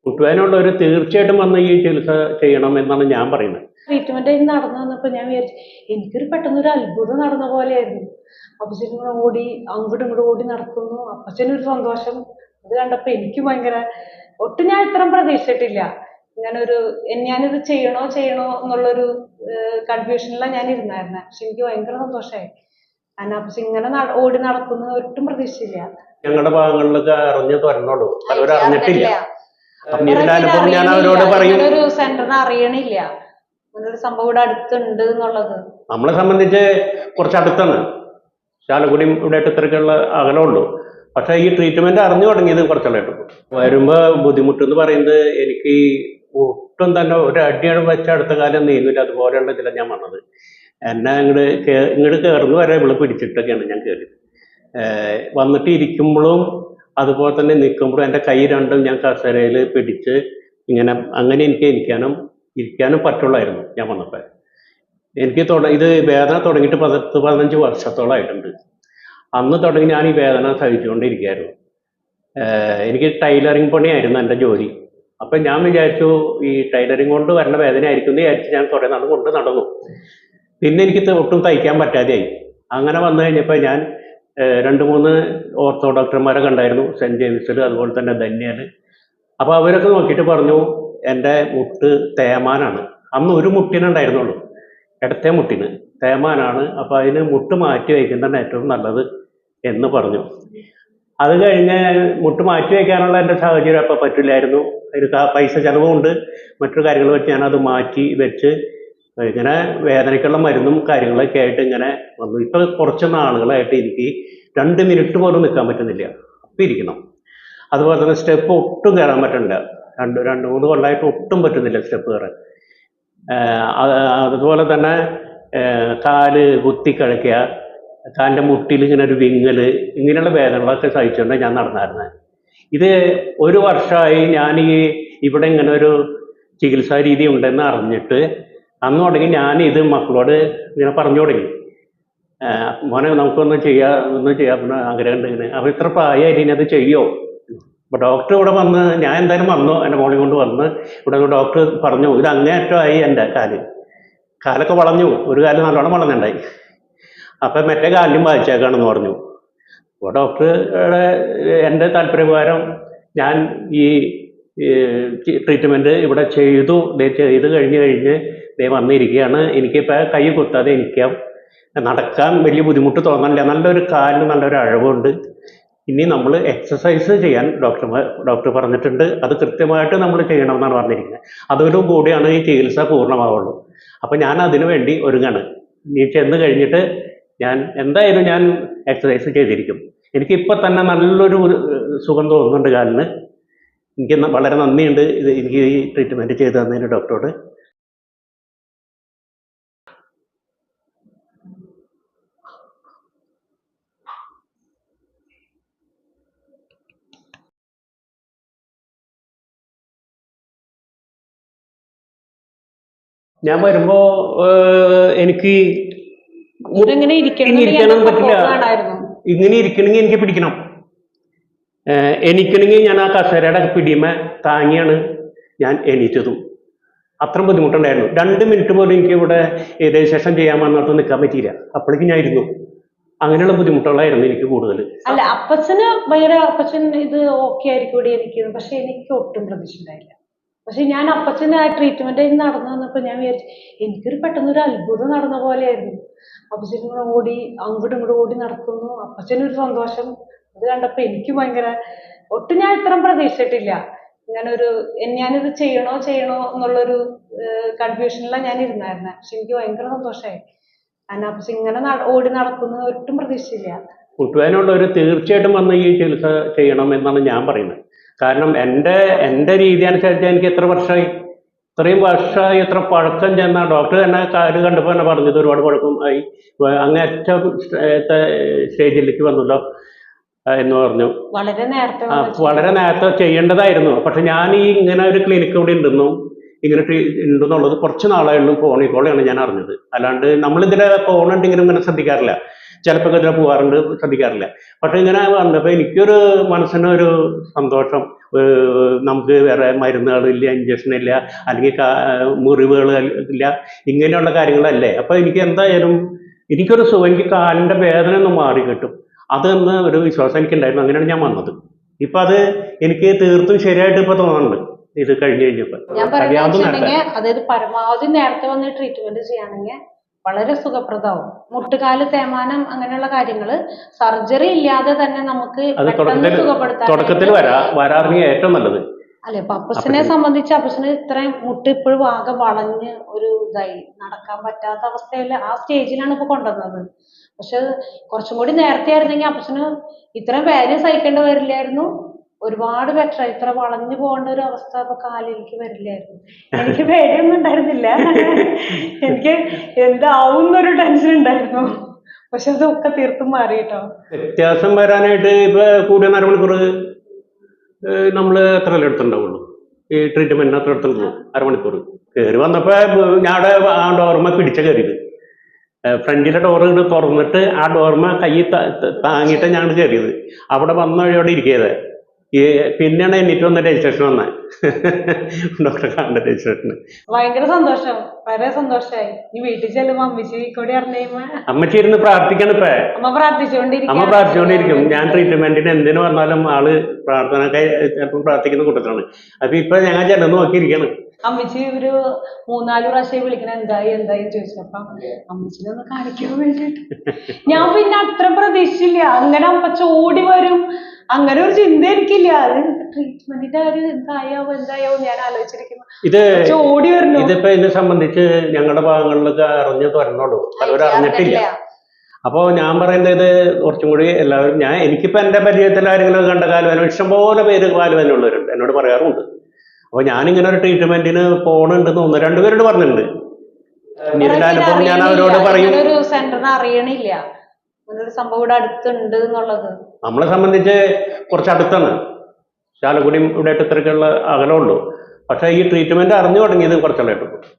കുട്ടുവാനുള്ള ഒരു തീർച്ചയായിട്ടും വന്ന് ഈ ചികിത്സ ചെയ്യണം എന്നാണ് ഞാൻ പറയുന്നത്. ട്രീറ്റ്മെന്റ് നടന്നു വന്നപ്പോ ഞാൻ വിചാരിച്ചു എനിക്കൊരു പെട്ടെന്നൊരു അത്ഭുതം നടന്ന പോലെയായിരുന്നു. അപ്പച്ചൻ ഇങ്ങനെ ഓടി അങ്ങോട്ടും ഇങ്ങോട്ടും ഓടി നടക്കുന്നു. അപ്പച്ചനൊരു സന്തോഷം. അത് കണ്ടപ്പോ എനിക്ക് ഭയങ്കര ഒട്ടും ഞാൻ ഇത്രയും പ്രതീക്ഷിച്ചിട്ടില്ല. ഇങ്ങനെ ഒരു ഞാനിത് ചെയ്യണോ എന്നുള്ളൊരു കൺഫ്യൂഷനിലാണ് ഞാൻ ഇരുന്നായിരുന്നെ. പക്ഷെ എനിക്ക് ഭയങ്കര സന്തോഷമായി. കാരണം അപ്പച്ചൻ ഇങ്ങനെ ഓടി നടക്കുന്നു ഒട്ടും പ്രതീക്ഷിച്ചില്ല. ഞങ്ങളുടെ ഭാഗങ്ങളിലൊക്കെ അറിഞ്ഞു തുറന്നുള്ളൂ, പലരും അറിഞ്ഞിട്ടില്ല. അപ്പം ഇതിന്റെ കുറെ പേര് അനുഭവം ഞാൻ അറിയണില്ല. അവരോട് പറയും. ഇങ്ങനെ ഒരു സെന്ററിന് അറിയണില്ല അങ്ങനൊരു സംഭവം ഇവിടെ അടുത്തുണ്ട് എന്നുള്ളത്. നമ്മളെ സംബന്ധിച്ച് കുറച്ച് അടുത്താണ്, ചാലക്കുടിയും ഇവിടെ ഇത്രയ്ക്കുള്ള അകലമുള്ളൂ. പക്ഷേ ഈ ട്രീറ്റ്മെന്റ് അറിഞ്ഞു തുടങ്ങിയത് കുറച്ചുള്ളായിട്ടു. വരുമ്പോ ബുദ്ധിമുട്ടെന്ന് പറയുന്നത് എനിക്ക് ഒട്ടും തന്നെ ഒരു അടിയാണ് വെച്ച അടുത്ത കാലം നീങ്ങില്ല, അതുപോലെയുള്ള ഇതിലാണ് ഞാൻ വന്നത്. എന്നെ ഇങ്ങോട്ട് കയറുന്നു വരെ ഇവിടെ പിടിച്ചിട്ടൊക്കെയാണ് ഞാൻ കയറിയത്. വന്നിട്ട് ഇരിക്കുമ്പോഴും അതുപോലെ തന്നെ നിൽക്കുമ്പോഴും എൻ്റെ കൈ രണ്ടും ഞാൻ കസേരയിൽ പിടിച്ച് ഇങ്ങനെ അങ്ങനെ എനിക്ക് ഇരിക്കാനും പറ്റുള്ളായിരുന്നു ഞാൻ വന്നപ്പോൾ. എനിക്ക് ഇത് വേദന തുടങ്ങിയിട്ട് 10-15 വർഷത്തോളമായിട്ടുണ്ട്. അന്ന് തുടങ്ങി ഞാൻ ഈ വേദന സഹിച്ചുകൊണ്ടിരിക്കുകയായിരുന്നു. എനിക്ക് ടൈലറിങ് പണിയായിരുന്നു എൻ്റെ ജോലി. അപ്പം ഞാൻ വിചാരിച്ചു ഈ ടൈലറിങ് കൊണ്ട് വരുന്ന വേദന ആയിരിക്കും എന്ന് വിചാരിച്ച് ഞാൻ കുറേ നാൾ കൊണ്ട് നടന്നു. പിന്നെ എനിക്ക് ഒട്ടും തയ്ക്കാൻ പറ്റാതെയായി. അങ്ങനെ വന്നു കഴിഞ്ഞപ്പോൾ ഞാൻ 2-3 ഓർത്തോ ഡോക്ടർമാരെ കണ്ടായിരുന്നു, സെൻറ്റ് ജെയിംസിൽ, അതുപോലെ തന്നെ ധന്യയിൽ. അപ്പോൾ അവരൊക്കെ നോക്കിയിട്ട് പറഞ്ഞു എൻ്റെ മുട്ട് തേമാനാണ്. അന്ന് ഒരു മുട്ടിനുണ്ടായിരുന്നുള്ളൂ, ഇടത്തെ മുട്ടിന് തേമാനാണ്. അപ്പോൾ അതിന് മുട്ട് മാറ്റി വയ്ക്കുന്നതാണ് ഏറ്റവും നല്ലത് എന്ന് പറഞ്ഞു. അത് കഴിഞ്ഞ് മുട്ട് മാറ്റി വയ്ക്കാനുള്ള എൻ്റെ സാഹചര്യം അപ്പോൾ പറ്റില്ലായിരുന്നു. ഒരു പൈസ ചിലവുമുണ്ട്, മറ്റൊരു കാര്യങ്ങൾ വെച്ച് ഞാനത് മാറ്റി വെച്ച് ഇങ്ങനെ വേദനയ്ക്കുള്ള മരുന്നും കാര്യങ്ങളൊക്കെ ആയിട്ട് ഇങ്ങനെ വന്നു. ഇപ്പോൾ കുറച്ച് നാളുകളായിട്ട് എനിക്ക് 2 മിനിറ്റ് പോലും നിൽക്കാൻ പറ്റുന്നില്ല, അപ്പം ഇരിക്കണം. അതുപോലെ തന്നെ സ്റ്റെപ്പ് ഒട്ടും കയറാൻ പറ്റണില്ല. 2-3 കൊല്ലമായിട്ട് ഒട്ടും പറ്റുന്നില്ല സ്റ്റെപ്പ് കയറാൻ. അതുപോലെ തന്നെ കാല് കുത്തിക്കഴയ്ക്കുക, കാലിൻ്റെ മുട്ടിൽ ഇങ്ങനെ ഒരു വിങ്ങൽ, ഇങ്ങനെയുള്ള വേദനകളൊക്കെ സഹിച്ചുകൊണ്ട് ഞാൻ നടന്നായിരുന്നത്. ഇത് 1 വർഷമായി ഞാൻ ഇവിടെ ഇങ്ങനെ ഒരു ചികിത്സാ രീതി ഉണ്ടെന്ന് അറിഞ്ഞിട്ട് അന്ന് തുടങ്ങി ഞാൻ ഇത് മക്കളോട് ഇങ്ങനെ പറഞ്ഞു തുടങ്ങി. മോനെ നമുക്കൊന്ന് ചെയ്യാൻ ആഗ്രഹമുണ്ട് ഇങ്ങനെ. അപ്പോൾ ഇത്ര പ്രായമായിട്ട് ഇനി അത് ചെയ്യുമോ? അപ്പോൾ ഡോക്ടർ ഇവിടെ വന്ന്, ഞാൻ എന്തായാലും വന്നു, എൻ്റെ മോളെ കൊണ്ട് വന്ന് ഇവിടെ ഡോക്ടർ പറഞ്ഞു ഇത് അങ്ങേയറ്റമായി എൻ്റെ കാലൊക്കെ വളഞ്ഞു, ഒരു കാല് നല്ലോണം വളഞ്ഞുണ്ടായി. അപ്പം മറ്റേ കാലിലും ബാധിച്ചേക്കാണെന്ന് പറഞ്ഞു. അപ്പോൾ ഡോക്ടറുടെ എൻ്റെ താല്പര്യപ്രകാരം ഞാൻ ഈ ട്രീറ്റ്മെൻറ്റ് ഇവിടെ ചെയ്ത് കഴിഞ്ഞ് വന്നിരിക്കുകയാണ്. എനിക്കിപ്പോൾ കൈ കുത്താതെ എനിക്കാം, നടക്കാൻ വലിയ ബുദ്ധിമുട്ട് തോന്നണില്ല, നല്ലൊരു കാലിന് നല്ലൊരു അഴവുണ്ട്. ഇനി നമ്മൾ എക്സസൈസ് ചെയ്യാൻ ഡോക്ടർ പറഞ്ഞിട്ടുണ്ട്, അത് കൃത്യമായിട്ട് നമ്മൾ ചെയ്യണമെന്നാണ് പറഞ്ഞിരിക്കുന്നത്. അതോടുകൂടിയാണ് ഈ ചികിത്സ പൂർണ്ണമാവുള്ളൂ. അപ്പം ഞാൻ അതിനു വേണ്ടി ഒരുങ്ങാണ്. ഇനി ചെന്ന് കഴിഞ്ഞിട്ട് ഞാൻ എന്തായാലും എക്സസൈസ് ചെയ്തിരിക്കും. എനിക്കിപ്പോൾ തന്നെ നല്ലൊരു സുഖം തോന്നുന്നുണ്ട് കാലിന്. എനിക്ക് വളരെ നന്ദിയുണ്ട് എനിക്ക് ഈ ട്രീറ്റ്മെൻറ്റ് ചെയ്തു തന്നതിന് ഡോക്ടറോട്. ഞാൻ വരുമ്പോ എനിക്ക് ഇരിക്കണം പറ്റില്ല. ഇങ്ങനെ ഇരിക്കണമെങ്കിൽ എനിക്ക് പിടിക്കണം. എനിക്കണെങ്കിൽ ഞാൻ ആ കസേരയുടെ പിടിമ താങ്ങിയാണ് ഞാൻ എണീറ്റതും. അത്രയും ബുദ്ധിമുട്ടുണ്ടായിരുന്നു. 2 മിനിറ്റ് പോലും എനിക്ക് ഇവിടെ രജിസ്ട്രേഷൻ ചെയ്യാൻ വന്നിട്ട് നിൽക്കാൻ പറ്റിയില്ല. അപ്പോഴേക്കും ഞാൻ ഇരുന്നു. അങ്ങനെയുള്ള ബുദ്ധിമുട്ടുകളായിരുന്നു എനിക്ക് കൂടുതൽ. അല്ല, അപ്പച്ചൻ ഇത് ഓക്കെ ആയിരിക്കും എനിക്ക്, പക്ഷെ എനിക്ക് ഒട്ടും പ്രതീക്ഷ ഉണ്ടായില്ല. പക്ഷെ ഞാൻ അപ്പച്ചന് ആ ട്രീറ്റ്മെന്റ് നടന്നു വന്നപ്പോ ഞാൻ വിചാരിച്ചു എനിക്കൊരു പെട്ടെന്നൊരു അത്ഭുതം നടന്ന പോലെയായിരുന്നു. അപ്പച്ചൻ ഇങ്ങനെ ഓടി അങ്ങോട്ടും ഇങ്ങോട്ടും ഓടി നടക്കുന്നു. അപ്പച്ചനൊരു സന്തോഷം. അത് കണ്ടപ്പോ എനിക്ക് ഭയങ്കര ഒട്ടും ഞാൻ ഇത്രയും പ്രതീക്ഷിച്ചിട്ടില്ല. ഞാനിത് ചെയ്യണോ എന്നുള്ളൊരു കൺഫ്യൂഷനിലാണ് ഞാൻ ഇരുന്നായിരുന്നെ. പക്ഷെ എനിക്ക് ഭയങ്കര സന്തോഷമായി. കാരണം അപ്പച്ചൻ ഇങ്ങനെ ഓടി നടക്കുന്നത് ഒട്ടും പ്രതീക്ഷിച്ചില്ല. കുട്ടുവാനുള്ളവർ തീർച്ചയായിട്ടും വന്ന് ഈ ചികിത്സ ചെയ്യണം എന്നാണ് ഞാൻ പറയുന്നത്. കാരണം എൻ്റെ രീതി അനുസരിച്ച് എനിക്ക് ഇത്രയും വർഷമായി എത്ര പഴക്കം ചെന്ന ഡോക്ടർ തന്നെ കാല് കണ്ടപ്പോൾ തന്നെ പറഞ്ഞത് ഒരുപാട് പഴക്കം ആയി, അങ്ങേറ്റം സ്റ്റേജിലേക്ക് വന്നല്ലോ എന്ന് പറഞ്ഞു. വളരെ നേരത്തെ ചെയ്യേണ്ടതായിരുന്നു. പക്ഷെ ഞാൻ ഇങ്ങനെ ഒരു ക്ലിനിക്ക് ഇവിടെ ഉണ്ടെന്നുള്ളത് കുറച്ച് നാളായുള്ളൂ ഫോണിൽ കൂടെയാണ് ഞാൻ അറിഞ്ഞത്. അല്ലാണ്ട് നമ്മളിതിലെ ഫോണുണ്ടെങ്കിലും ഇങ്ങനെ ശ്രദ്ധിക്കാറില്ല, ചിലപ്പോൾ ഇതിലെ പോകാറുണ്ട്, ശ്രദ്ധിക്കാറില്ല. പക്ഷെ ഇങ്ങനെ വന്നപ്പോൾ എനിക്കൊരു മനസ്സിനൊരു സന്തോഷം, നമുക്ക് വേറെ മരുന്നുകളില്ല, ഇഞ്ചക്ഷൻ ഇല്ല, അല്ലെങ്കിൽ മുറിവുകൾ ഇല്ല, ഇങ്ങനെയുള്ള കാര്യങ്ങളല്ലേ. അപ്പോൾ എനിക്ക് എന്തായാലും എനിക്കൊരു സുഖം, എനിക്ക് കാലിൻ്റെ വേദന ഒന്ന് മാറി കിട്ടും, അതെന്ന് ഒരു വിശ്വാസം എനിക്കുണ്ടായിരുന്നു. അങ്ങനെയാണ് ഞാൻ വന്നത്. ഇപ്പം അത് എനിക്ക് തീർത്തും ശരിയായിട്ട് ഇപ്പോൾ തോന്നുന്നുണ്ട് ഇത് കഴിഞ്ഞ് കഴിഞ്ഞപ്പോൾ. ഞാൻ പറയുന്നത് അതായത് പരമാവധി നേരത്തെ വന്ന് ട്രീറ്റ്മെന്റ് ചെയ്യുകയാണെങ്കിൽ വളരെ സുഖപ്രദമാവും. മുട്ടുകാല് തേമാനം അങ്ങനെയുള്ള കാര്യങ്ങള് സർജറി ഇല്ലാതെ തന്നെ നമുക്ക് അത് തുടക്കത്തിൽ വരാറിന് ഏറ്റവും നല്ലത്. അല്ലെ, ഇപ്പൊ അപ്പച്ചനെ സംബന്ധിച്ച് അപ്പച്ചന് ഇത്രയും മുട്ട് ഇപ്പോഴും ആകെ വളഞ്ഞ് ഒരു ഇതായി നടക്കാൻ പറ്റാത്ത അവസ്ഥയിൽ ആ സ്റ്റേജിലാണ് ഇപ്പൊ കൊണ്ടുവന്നത്. പക്ഷെ കുറച്ചും കൂടി നേരത്തെ ആയിരുന്നെങ്കിൽ അപ്പച്ചന് ഇത്രയും വേദന സഹിക്കേണ്ടി വരില്ലായിരുന്നു. ഒരുപാട് ബെറ്റർ. ഇത്ര വളഞ്ഞു പോകേണ്ട ഒരു അവസ്ഥ ഇപ്പൊ കാലിലേക്ക് വരില്ലായിരുന്നു. എനിക്ക് പേടിയൊന്നും ഉണ്ടായിരുന്നില്ല. എനിക്ക് എന്താവുന്നൊരു ടെൻഷൻ ഉണ്ടായിരുന്നു. പക്ഷെ അതൊക്കെ തീർത്തും മാറി കേട്ടോ. വ്യത്യാസം വരാനായിട്ട് ഇപ്പൊ കൂടിയ 4 മണിക്കൂർ നമ്മൾ എത്ര എടുത്തുണ്ടാവുള്ളൂ ഈ ട്രീറ്റ്മെന്റിന്? അത്ര എടുത്തുള്ളൂ 1/2 മണിക്കൂർ. കയറി വന്നപ്പോ ഞാൻ ആ ഡോർമ പിടിച്ച കയറിയത്. ഫ്രണ്ടിലെ ഡോറ് തുറന്നിട്ട് ആ ഡോർമ കൈ താങ്ങിയിട്ട് ഞാൻ കയറിയത്. അവിടെ വന്ന വഴിയോടെ ഇരിക്കുന്നത്. പിന്നെയാണ് എന്നിട്ട് വന്ന രജിസ്ട്രേഷൻ വന്നത്. ഡോക്ടറെ കാണേണ്ട രജിസ്ട്രേഷന് ഭയങ്കര സന്തോഷം, വളരെ സന്തോഷമായി. ഈ വീട്ടിൽ ചെല്ലുമ്പോ അമ്മച്ചി കൂടി അറിഞ്ഞ അമ്മച്ചി ഇരുന്ന് പ്രാർത്ഥിക്കണം. ഇപ്പൊ അമ്മ പ്രാർത്ഥിച്ചുകൊണ്ടിരിക്കും. ഞാൻ ട്രീറ്റ്മെന്റിന് എന്തിനു വന്നാലും ആള് പ്രാർത്ഥനയൊക്കെ ചിലപ്പോൾ പ്രാർത്ഥിക്കുന്ന കൂട്ടത്തിലാണ്. അപ്പൊ ഇപ്പൊ ഞങ്ങൾ ചെല്ലുന്ന നോക്കിയിരിക്കണം. അമ്മച്ചി ഒരു 3-4 പ്രാവശ്യം വിളിക്കണ എന്തായി ചോദിച്ചു. അപ്പൊ അമ്മച്ചിനെ ഒന്ന് കാണിക്കാൻ വേണ്ടിട്ട് ഞാൻ പിന്നെ അത്ര പ്രതീക്ഷിച്ചില്ല. അങ്ങനെ അപ്പച്ച ഓടി വരും അങ്ങനെ ഒരു ചിന്ത എനിക്കില്ല. അത് ട്രീറ്റ്മെന്റിന്റെ കാര്യം എന്തായാവോ ഞാൻ ആലോചിച്ചിരിക്കുന്നു. ഓടി വരണം. ഇതിപ്പോ ഇതിനെ സംബന്ധിച്ച് ഞങ്ങളുടെ ഭാഗങ്ങളിലൊക്കെ അറിഞ്ഞു തുറന്നോളൂ, പലരും അറിഞ്ഞിട്ടില്ല. അപ്പോ ഞാൻ പറയുന്നത് കുറച്ചും കൂടി എല്ലാവരും, എനിക്കിപ്പോ എന്റെ പരിചയത്തിൽ ആരെങ്കിലും കണ്ട കാലുവേദന ഇഷ്ടംപോലെ പേര് കാലുവേദന ഉള്ളവരുണ്ട്, എന്നോട് പറയാറുണ്ട്. അപ്പോൾ ഞാനിങ്ങനെ ഒരു ട്രീറ്റ്മെന്റിന് പോകണുണ്ടെന്ന് 1-2 പേരോട് പറഞ്ഞിട്ടുണ്ട്. അനുഭവം ഞാൻ അവരോട് പറയും. ഒരു സെന്ററിന് അറിയണില്ല ഒരു സംഭവം ഇവിടെ അടുത്തുണ്ട് എന്നുള്ളത്. നമ്മളെ സംബന്ധിച്ച് കുറച്ച് അടുത്താണ്, ചാലക്കുടിയും ഇവിടെ ഇത്രയ്ക്കുള്ള അകലമുള്ളൂ. പക്ഷേ ഈ ട്രീറ്റ്മെന്റ് അറിഞ്ഞു തുടങ്ങിയത് കുറച്ചുള്ളായിട്ടുള്ളൂ.